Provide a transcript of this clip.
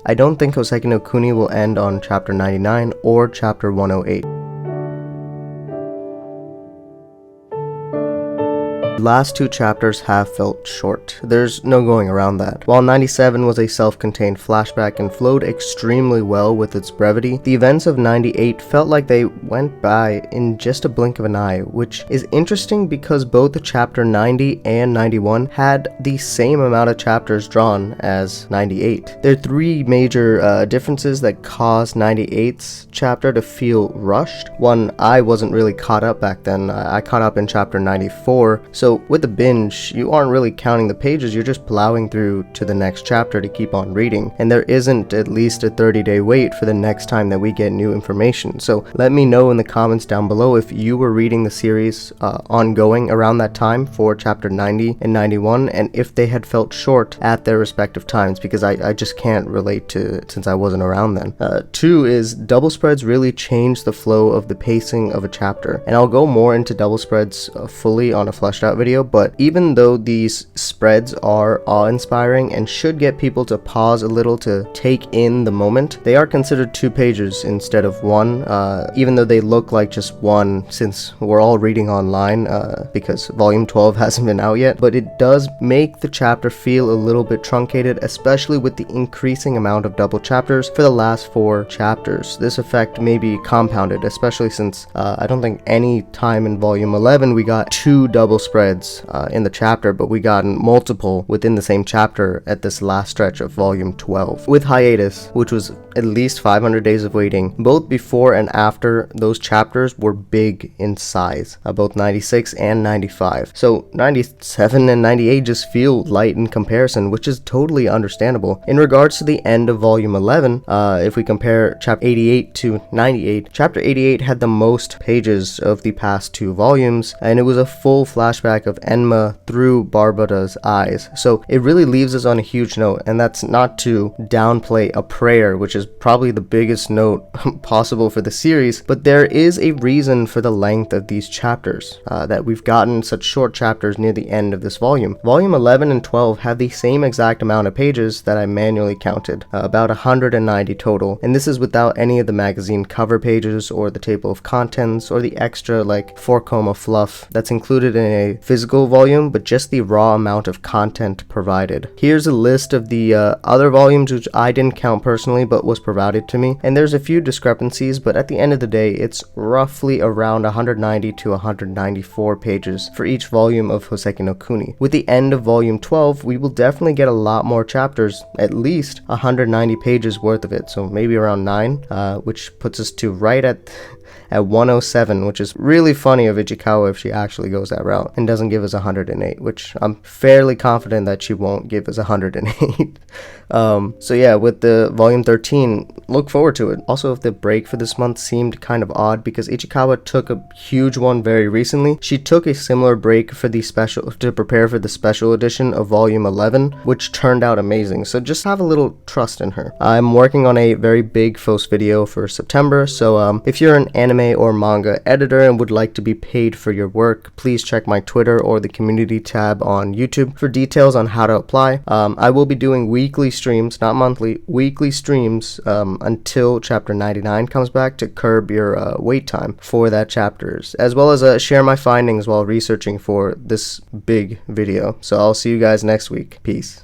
I don't think Hoseki no Kuni will end on chapter 99 or chapter 108. The last two chapters have felt short. There's no going around that. While 97 was a self-contained flashback and flowed extremely well with its brevity, the events of 98 felt like they went by in just a blink of an eye, which is interesting because both chapter 90 and 91 had the same amount of chapters drawn as 98. There are three major differences that caused 98's chapter to feel rushed. One, I wasn't really caught up back then. I caught up in chapter 94, so with the binge, you aren't really counting the pages, you're just plowing through to the next chapter to keep on reading, and there isn't at least a 30-day wait for the next time that we get new information. So let me know in the comments down below if you were reading the series ongoing around that time for chapter 90 and 91, and if they had felt short at their respective times, because I just can't relate to it since I wasn't around then. Two is double spreads really change the flow of the pacing of a chapter, and I'll go more into double spreads fully on a fleshed out video, but even though these spreads are awe-inspiring and should get people to pause a little to take in the moment, they are considered 2 pages instead of 1, even though they look like just 1 since we're all reading online because volume 12 hasn't been out yet, but it does make the chapter feel a little bit truncated, especially with the increasing amount of double chapters for the last 4 chapters. This effect may be compounded, especially since I don't think any time in volume 11 we got 2 double spreads in the chapter, but we got multiple within the same chapter at this last stretch of volume 12. With Hiatus, which was at least 500 days of waiting, both before and after those chapters were big in size, both 96 and 95. So 97 and 98 just feel light in comparison, which is totally understandable. In regards to the end of volume 11, if we compare chapter 88 to 98, chapter 88 had the most pages of the past 2 volumes, and it was a full flashback of Enma through Barbara's eyes. So it really leaves us on a huge note, and that's not to downplay A Prayer, which is probably the biggest note possible for the series, but there is a reason for the length of these chapters, that we've gotten such short chapters near the end of this volume. Volume 11 and 12 have the same exact amount of pages that I manually counted, about 190 total, and this is without any of the magazine cover pages or the table of contents or the extra like 4-coma fluff that's included in a physical volume, but just the raw amount of content provided. Here's a list of the other volumes which I didn't count personally but was provided to me, and there's a few discrepancies, but at the end of the day it's roughly around 190 to 194 pages for each volume of Hoseki no Kuni. With the end of volume 12 we will definitely get a lot more chapters, at least 190 pages worth of it, so maybe around 9, which puts us to right at 107, which is really funny of Ichikawa if she actually goes that route and doesn't give us 108, which I'm fairly confident that she won't give us 108. So yeah, with the volume 13, look forward to it. Also, if the break for this month seemed kind of odd because Ichikawa took a huge one very recently, she took a similar break for the special to prepare for the special edition of volume 11, which turned out amazing. So just have a little trust in her. I'm working on a very big FOS video for September, so if you're an anime or manga editor and would like to be paid for your work, please check my Twitter or the community tab on YouTube for details on how to apply. I will be doing weekly streams, not monthly, weekly streams until chapter 99 comes back to curb your wait time for that chapters, as well as share my findings while researching for this big video. So I'll see you guys next week. Peace.